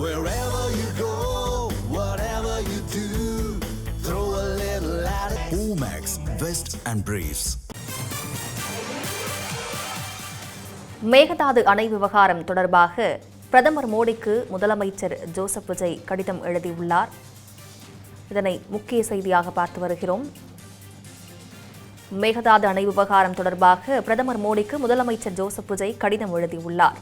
Wherever you go, whatever you do, throw a little at it. Omax, Vest and Briefs. Mekedatu அணை விவகாரம் தொடர்பாக பிரதமர் மோடிக்கு முதலமைச்சர் ஜோசப் விஜய் கடிதம் எழுதியுள்ளார். இதனை முக்கிய செய்தியாக பார்த்து வருகிறோம். மேகதாது அணை விவகாரம் தொடர்பாக பிரதமர் மோடிக்கு முதலமைச்சர் ஜோசப் விஜய் கடிதம் எழுதியுள்ளார்.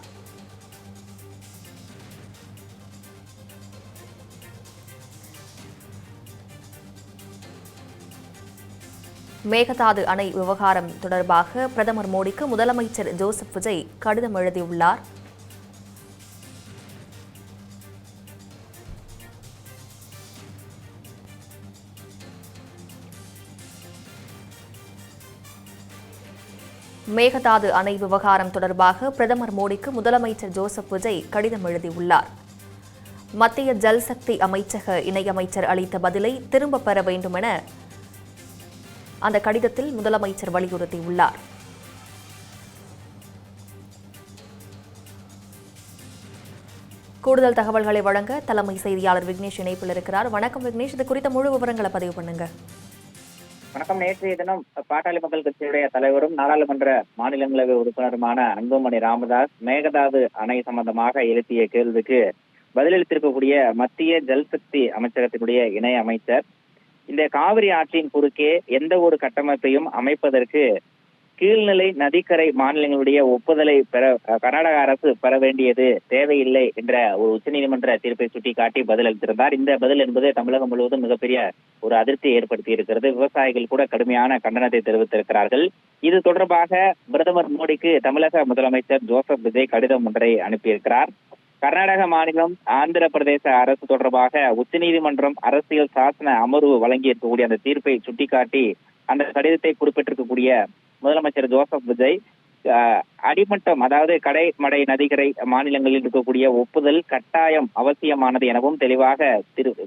மேகதாது அணை விவகாரம் தொடர்பாக பிரதமர் மோடிக்கு முதலமைச்சர் ஜோசப் விஜய் கடிதம் எழுதியுள்ளார். மேகதாது அணை விவகாரம் தொடர்பாக பிரதமர் மோடிக்கு முதலமைச்சர் ஜோசப் விஜய் கடிதம் எழுதியுள்ளார். மத்திய ஜல்சக்தி அமைச்சக இணையமைச்சர் அளித்த பதிலை திரும்பப் பெற வேண்டும் என அந்த கடிதத்தில் முதலமைச்சர் வலியுறுத்தியுள்ளார். கூடுதல் தகவல்களை வழங்க தலைமை செய்தியாளர் விக்னேஷ் இணைப்பில் இருக்கிறார். வணக்கம் விக்னேஷ், இது குறித்த முழு விவரங்களை பதிவு பண்ணுங்க. வணக்கம். நேற்றைய தினம் பாட்டாளி மக்கள் கட்சியுடைய தலைவரும் நாடாளுமன்ற மாநிலங்களவை உறுப்பினருமான அன்புமணி ராமதாஸ் மேகதாது அணை சம்பந்தமாக எழுப்பிய கேள்விக்கு பதிலளித்திருக்கக்கூடிய மத்திய ஜல்சக்தி அமைச்சகத்தினுடைய இணை அமைச்சர், இந்த காவிரி ஆற்றின் குறுக்கே எந்த ஒரு கட்டமைப்பையும் அமைப்பதற்கு கீழ்நிலை நதிக்கரை மாநிலங்களுடைய ஒப்புதலை கர்நாடக அரசு பெற வேண்டியது தேவையில்லை என்ற ஒரு உச்சநீதிமன்ற தீர்ப்பை சுட்டிக்காட்டி பதிலளித்திருந்தார். இந்த பதில் என்பது தமிழகம் முழுவதும் மிகப்பெரிய ஒரு அதிர்ச்சியை ஏற்படுத்தி இருக்கிறது. விவசாயிகள் கூட கடுமையான கண்டனத்தை தெரிவித்திருக்கிறார்கள். இது தொடர்பாக பிரதமர் மோடிக்கு தமிழக முதலமைச்சர் ஜோசப் விஜய் கடிதம் ஒன்றை அனுப்பியிருக்கிறார். கர்நாடக மாநிலம் ஆந்திர பிரதேச அரசு தொடர்பாக உச்சநீதிமன்றம் அரசியல் சாசன அமர்வு வழங்கி இருக்கக்கூடிய அந்த தீர்ப்பை சுட்டிக்காட்டி அந்த கடிதத்தை குறிப்பிட்டிருக்கக்கூடிய முதலமைச்சர் ஜோசப் விஜய் அடிமட்டம், அதாவது கடைமடை நதிக்கரை மாநிலங்களில் இருக்கக்கூடிய ஒப்புதல் கட்டாயம் அவசியமானது எனவும் தெளிவாக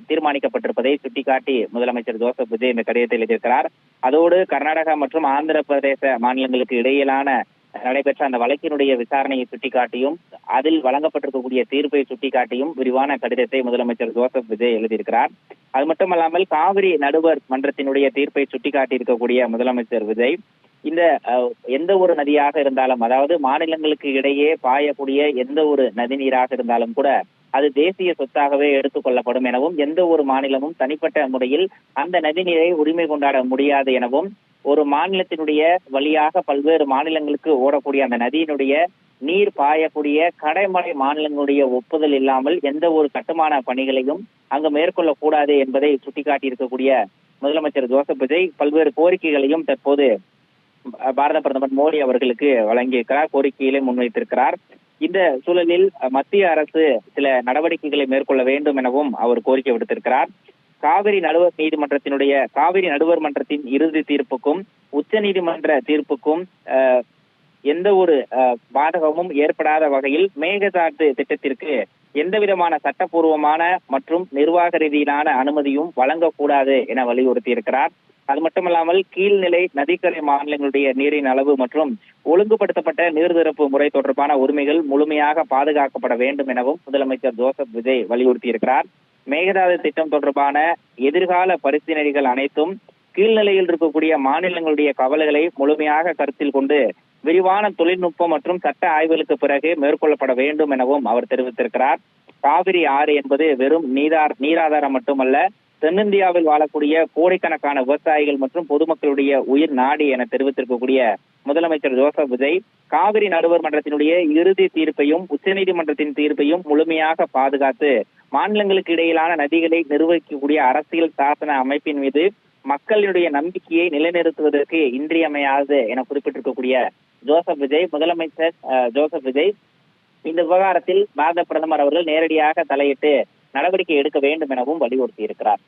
தீர்மானிக்கப்பட்டிருப்பதை சுட்டிக்காட்டி முதலமைச்சர் ஜோசப் விஜய் இந்த கடிதத்தை எழுதியிருக்கிறார். அதோடு கர்நாடகா மற்றும் ஆந்திர பிரதேச மாநிலங்களுக்கு இடையிலான நடைபெற்ற அந்த வழக்கினுடைய விசாரணையை சுட்டிக்காட்டியும் அதில் வழங்கப்பட்டிருக்கக்கூடிய தீர்ப்பை சுட்டிக்காட்டியும் விரிவான கடிதத்தை முதலமைச்சர் ஜோசப் விஜய் எழுதியிருக்கிறார். அது மட்டுமல்லாமல் காவிரி நடுவர் மன்றத்தினுடைய தீர்ப்பை சுட்டிக்காட்டி இருக்கக்கூடிய முதலமைச்சர் விஜய், இந்த எந்த ஒரு நதியாக இருந்தாலும், அதாவது மாநிலங்களுக்கு இடையே பாயக்கூடிய எந்த ஒரு நதி நீராக இருந்தாலும் கூட அது தேசிய சொத்தாகவே எடுத்துக் கொள்ளப்படும் எனவும், எந்த ஒரு மாநிலமும் தனிப்பட்ட முறையில் அந்த நதி நீரை உரிமை கொண்டாட முடியாது எனவும், ஒரு மாநிலத்தினுடைய வழியாக பல்வேறு மாநிலங்களுக்கு ஓடக்கூடிய அந்த நதியினுடைய நீர் பாயக்கூடிய கடைமடை மாநிலங்களுடைய ஒப்புதல் இல்லாமல் எந்த ஒரு கட்டுமான பணிகளையும் அங்கு மேற்கொள்ளக்கூடாது என்பதை சுட்டிக்காட்டி இருக்கக்கூடிய முதலமைச்சர் ஜோசப் விஜய் பல்வேறு கோரிக்கைகளையும் தற்போது பாரத பிரதமர் மோடி அவர்களுக்கு வழங்கியிருக்கிறார், கோரிக்கைகளை முன்வைத்திருக்கிறார். இந்த சூழலில் மத்திய அரசு சில நடவடிக்கைகளை மேற்கொள்ள வேண்டும் எனவும் அவர் கோரிக்கை விடுத்திருக்கிறார். காவிரி நடுவர் மன்றத்தின் இறுதி தீர்ப்புக்கும் உச்ச நீதிமன்ற தீர்ப்புக்கும் எந்த ஒரு பாதகமும் ஏற்படாத வகையில் மேகதாது திட்டத்திற்கு எந்த விதமான சட்டப்பூர்வமான மற்றும் நிர்வாக ரீதியிலான அனுமதியும் வழங்கக்கூடாது என வலியுறுத்தியிருக்கிறார். அது மட்டுமல்லாமல் கீழ்நிலை நதிக்கரை மாநிலங்களுடைய நீரின் அளவு மற்றும் ஒழுங்குபடுத்தப்பட்ட நீர்திறப்பு முறை தொடர்பான உரிமைகள் முழுமையாக பாதுகாக்கப்பட வேண்டும் எனவும் முதலமைச்சர் ஜோசப் விஜய் வலியுறுத்தியிருக்கிறார். மேகதாது திட்டம் தொடர்பான எதிர்கால பரிசீலனைகள் அனைத்தும் கீழ்நிலையில் இருக்கக்கூடிய மாநிலங்களுடைய கவலைகளை முழுமையாக கருத்தில் கொண்டு விரிவான தொழில்நுட்பம் மற்றும் சட்ட ஆய்வுகளுக்கு பிறகு மேற்கொள்ளப்பட வேண்டும் எனவும் அவர் தெரிவித்திருக்கிறார். காவிரி ஆறு என்பது வெறும் நீராதாரம் மட்டுமல்ல, தென்னிந்தியாவில் வாழக்கூடிய கோடிக்கணக்கான விவசாயிகள் மற்றும் பொதுமக்களுடைய உயிர் நாடி என தெரிவித்திருக்கக்கூடிய முதலமைச்சர் ஜோசப் விஜய் காவிரி நடுவர் மன்றத்தினுடைய இறுதி தீர்ப்பையும் உச்சநீதிமன்றத்தின் தீர்ப்பையும் முழுமையாக பாதுகாத்து மாநிலங்களுக்கு இடையிலான நதிகளை நிர்வகிக்கக்கூடிய அரசியல் சாசன அமைப்பின் மீது மக்களுடைய நம்பிக்கையை நிலைநிறுத்துவதற்கு இன்றியமையாது என குறிப்பிட்டிருக்கக்கூடிய முதலமைச்சர் ஜோசப் விஜய் இந்த விவகாரத்தில் பாரத பிரதமர் அவர்கள் நேரடியாக தலையிட்டு நடவடிக்கை எடுக்க வேண்டும் எனவும் வலியுறுத்தியிருக்கிறார்.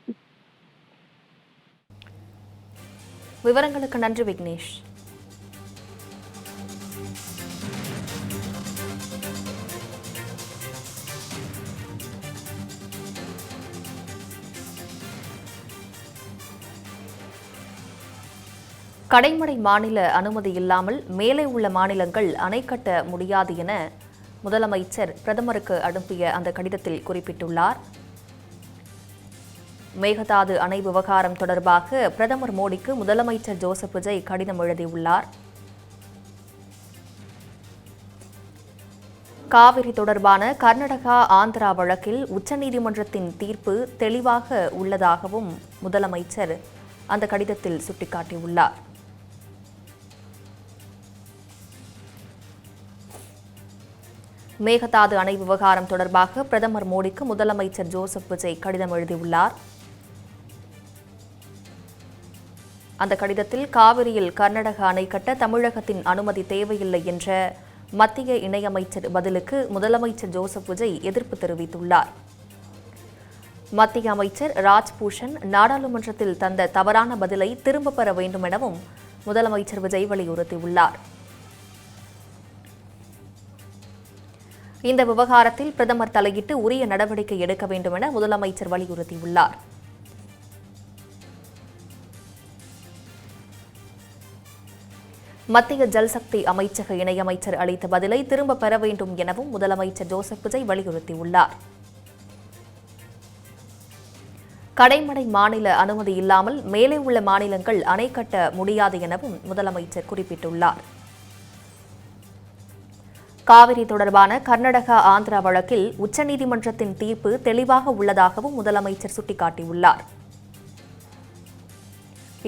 விவரங்களுக்கு நன்றி விக்னேஷ். கடைமடை மாநில அனுமதி இல்லாமல் மேலே உள்ள மாநிலங்கள் அணை கட்ட முடியாது என முதலமைச்சர் பிரதமருக்கு அனுப்பிய அந்த கடிதத்தில் குறிப்பிட்டுள்ளார். மேகதாது அணை விவகாரம் தொடர்பாக பிரதமர் மோடிக்கு முதலமைச்சர் ஜோசப் விஜய் கடிதம் எழுதியுள்ளார். காவிரி தொடர்பான கர்நாடகா ஆந்திரா வழக்கில் உச்சநீதிமன்றத்தின் தீர்ப்பு தெளிவாக உள்ளதாகவும் முதலமைச்சர் அந்த கடிதத்தில் சுட்டிக்காட்டியுள்ளார். மேகதாது அணை விவகாரம் தொடர்பாக பிரதமர் மோடிக்கு முதலமைச்சர் ஜோசப் விஜய் கடிதம் எழுதியுள்ளார். அந்த கடிதத்தில் காவிரியில் கர்நாடக அணை கட்ட தமிழகத்தின் அனுமதி தேவையில்லை என்ற மத்திய இணையமைச்சர் பதிலுக்கு முதலமைச்சர் ஜோசப் விஜய் எதிர்ப்பு தெரிவித்துள்ளார். மத்திய அமைச்சர் ராஜ்பூஷன் நாடாளுமன்றத்தில் தந்த தவறான பதிலை திரும்பப் பெற வேண்டும் எனவும் முதலமைச்சர் விஜய் வலியுறுத்தியுள்ளார். இந்த விவகாரத்தில் பிரதமர் தலையிட்டு உரிய நடவடிக்கை எடுக்க வேண்டும் என முதலமைச்சர் வலியுறுத்தியுள்ளார். மத்திய ஜல்சக்தி அமைச்சக இணையமைச்சர் அளித்த பதிலை திரும்பப் பெற வேண்டும் எனவும் முதலமைச்சர் ஜோசப் விஜய் வலியுறுத்தியுள்ளார். கடைமடை மாநில அனுமதி இல்லாமல் மேலே உள்ள மாநிலங்கள் அணை கட்ட முடியாது எனவும் முதலமைச்சர் குறிப்பிட்டுள்ளார். காவிரி தொடர்பான கர்நாடகா ஆந்திரா வழக்கில் உச்சநீதிமன்றத்தின் தீர்ப்பு தெளிவாக உள்ளதாகவும் முதலமைச்சர் சுட்டிக்காட்டியுள்ளார்.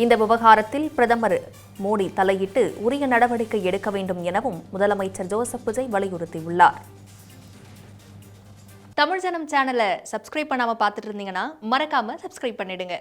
இந்த விவகாரத்தில் பிரதமர் மோடி தலையிட்டு உரிய நடவடிக்கை எடுக்க வேண்டும் எனவும் முதலமைச்சர் ஜோசப் விஜய் வலியுறுத்தியுள்ளார். தமிழ் ஜனம் சேனலை சப்ஸ்கிரைப் பண்ணாம பார்த்துட்டு இருந்தீங்கன்னா மறக்காம சப்ஸ்கிரைப் பண்ணிடுங்க.